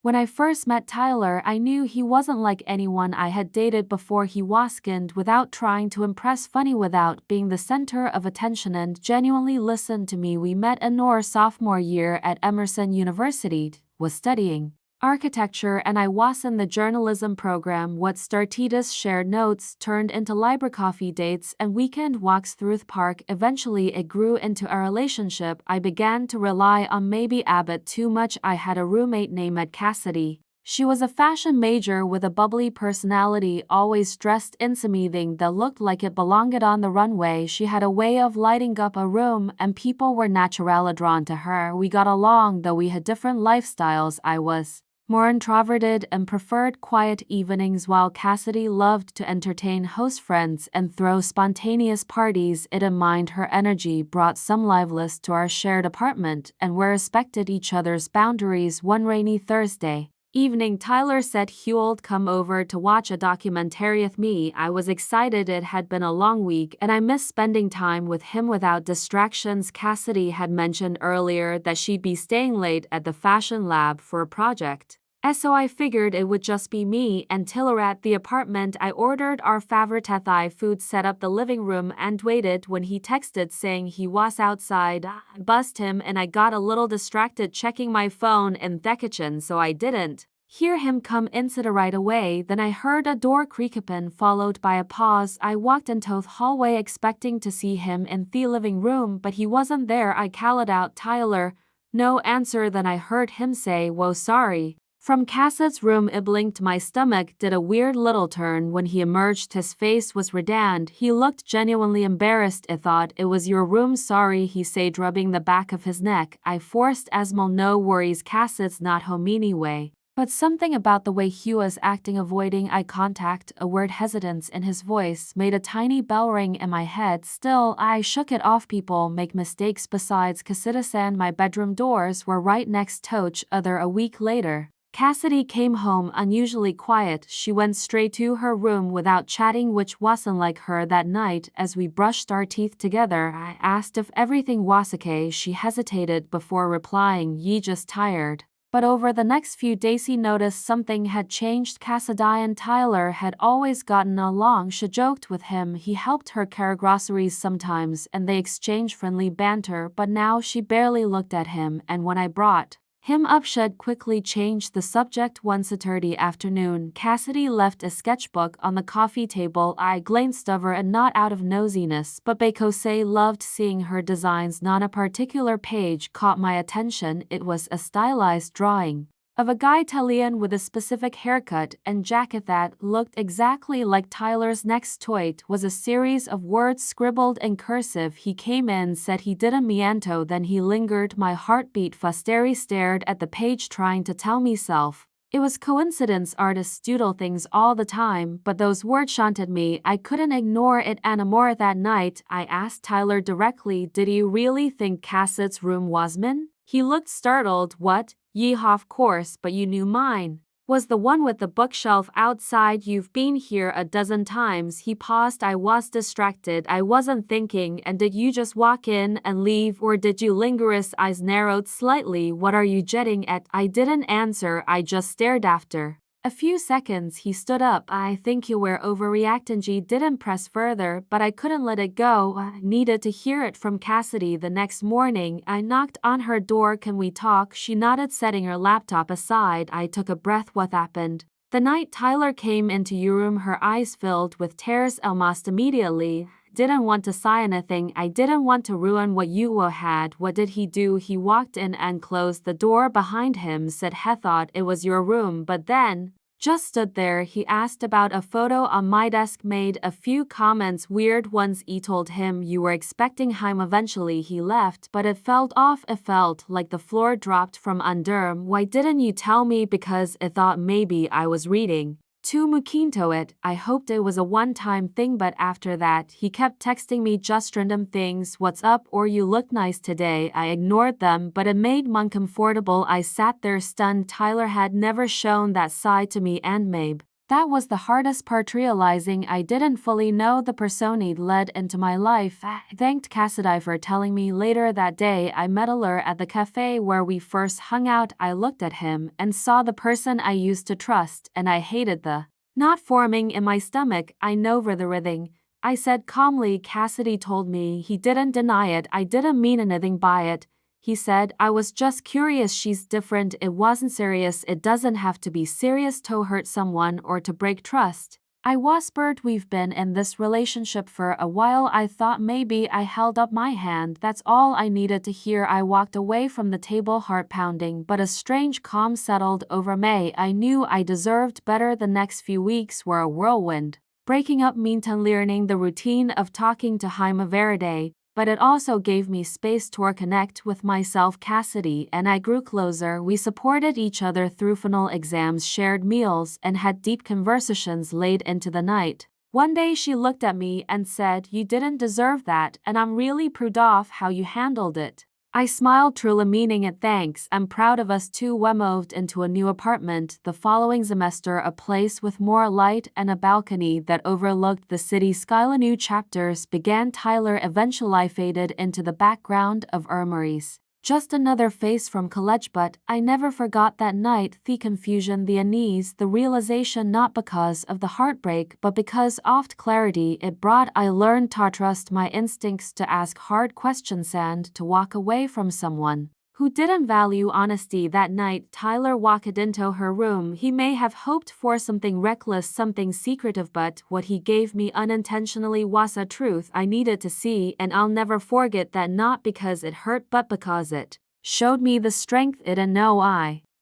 When I first met Tyler, I knew he wasn't like anyone I had dated before. He wasn't without trying to impress, funny without being the center of attention, and genuinely listened to me. We met in our sophomore year at Emerson University, was studying architecture, and I was in the journalism program. What started as shared notes turned into library coffee dates and weekend walks through the park. Eventually it grew into a relationship. I began to rely on maybe a bit too much. I had a roommate named Cassidy. She was a fashion major with a bubbly personality, always dressed in something that looked like it belonged on the runway. She had a way of lighting up a room, and people were naturally drawn to her. We got along, though we had different lifestyles. I was more introverted and preferred quiet evenings, while Cassidy loved to entertain host friends and throw spontaneous parties. I didn't mind her energy, brought some liveliness to our shared apartment, and we respected each other's boundaries. One rainy Thursday evening, Tyler said he would come over to watch a documentary with me. I was excited. It had been a long week, and I missed spending time with him without distractions. Cassidy had mentioned earlier that she'd be staying late at the fashion lab for a project, so I figured it would just be me and Tyler at the apartment. I ordered our favorite Thai food, set up the living room, and waited. When he texted saying he was outside, I buzzed him, and I got a little distracted checking my phone in the kitchen, so I didn't hear him come inside right away. Then I heard a door creak open, followed by a pause. I walked into the hallway expecting to see him in the living room, but he wasn't there. I called out, "Tyler." No answer. Then I heard him say, "Whoa, sorry," from Cassett's room. It blinked. My stomach did a weird little turn when he emerged. His face was reddened. He looked genuinely embarrassed. "I thought it was your room." "Sorry," he said, rubbing the back of his neck. I forced a smile. "No worries, Cassett's not home anyway." But something about the way he was acting, avoiding eye contact, a weird hesitance in his voice, made a tiny bell ring in my head. Still, I shook it off. People make mistakes. Besides, Cassidus and my bedroom doors were right next to each other. A week later, Cassidy came home unusually quiet. She went straight to her room without chatting, which wasn't like her. That night, as we brushed our teeth together, I asked if everything was okay. She hesitated before replying, "You just tired." But over the next few days he noticed something had changed. Cassidy and Tyler had always gotten along. She joked with him, he helped her carry groceries sometimes, and they exchanged friendly banter. But now she barely looked at him, and when I brought him up, she'd quickly changed the subject. One Saturday afternoon, Cassidy left a sketchbook on the coffee table. I glanced over, and not out of nosiness, but because I loved seeing her designs. Not a particular page caught my attention. It was a stylized drawing of a guy Italian with a specific haircut and jacket that looked exactly like Tyler's. Next to it was a series of words scribbled in cursive. He came in, said he didn't miento, then he lingered. My heart beat fast. I stared at the page, trying to tell myself it was coincidence. Artists doodle things all the time, but those words haunted me. I couldn't ignore it anymore. That night, I asked Tyler directly, "Did you really think Cassett's room was mine?" He looked startled. "What? Yeehaw, of course, but you knew mine was the one with the bookshelf outside. You've been here a dozen times." He paused. I was distracted. I wasn't thinking. "And did you just walk in and leave, or did you linger?" His eyes narrowed slightly. "What are you getting at?" I didn't answer. I just stared. After a few seconds, he stood up. "I think you were overreacting." She didn't press further, but I couldn't let it go. I needed to hear it from Cassidy. The next morning, I knocked on her door. "Can we talk?" She nodded, setting her laptop aside. I took a breath. "What happened?" "The night Tyler came into your room." Her eyes filled with tears almost immediately. "Didn't want to say anything. I didn't want to ruin what you had." "What did he do?" "He walked in and closed the door behind him. Said he thought it was your room, but then just stood there." He asked about a photo on my desk, made a few comments, weird ones. I told him you were expecting him. Eventually he left, but it felt off. It felt like the floor dropped from under him. "Why didn't you tell me?" "Because I thought maybe I was reading too much into it. I hoped it was a one-time thing." But after that, he kept texting me just random things. "What's up?" or "You look nice today." I ignored them, but it made me uncomfortable. I sat there stunned. Tyler had never shown that side to me, and maybe That was the hardest part, realizing I didn't fully know the person he'd led into my life. I thanked Cassidy for telling me later that day I met her at the cafe where we first hung out. I looked at him and saw the person I used to trust, and I hated the knot forming in my stomach. I know for the writhing, I said calmly. Cassidy told me he didn't deny it. I didn't mean anything by it. He said, I was just curious. She's different. It wasn't serious. It doesn't have to be serious to hurt someone or to break trust. I whispered, we've been in this relationship for a while. I thought maybe I held up my hand. That's all I needed to hear. I walked away from the table, heart pounding, but a strange calm settled over me. I knew I deserved better. The next few weeks were a whirlwind. Breaking up meant learning the routine of talking to him every day, but it also gave me space to reconnect with myself. Cassidy and I grew closer. We supported each other through final exams, shared meals, and had deep conversations late into the night. One day she looked at me and said, you didn't deserve that, and I'm really proud of how you handled it. I smiled, truly meaning it. Thanks, I'm proud of us too. We moved into a new apartment the following semester, a place with more light and a balcony that overlooked the city skyline. New chapters began. Tyler eventually faded into the background of our memories. Just another face from college, but I never forgot that night. The confusion, the unease, the realization, not because of the heartbreak, but because of the clarity it brought. I learned to trust my instincts, to ask hard questions, and to walk away from someone who didn't value honesty. That night, Tyler walked into her room. He may have hoped for something reckless, something secretive, but what he gave me unintentionally was a truth I needed to see, and I'll never forget that, not because it hurt, but because it showed me the strength it didn't know I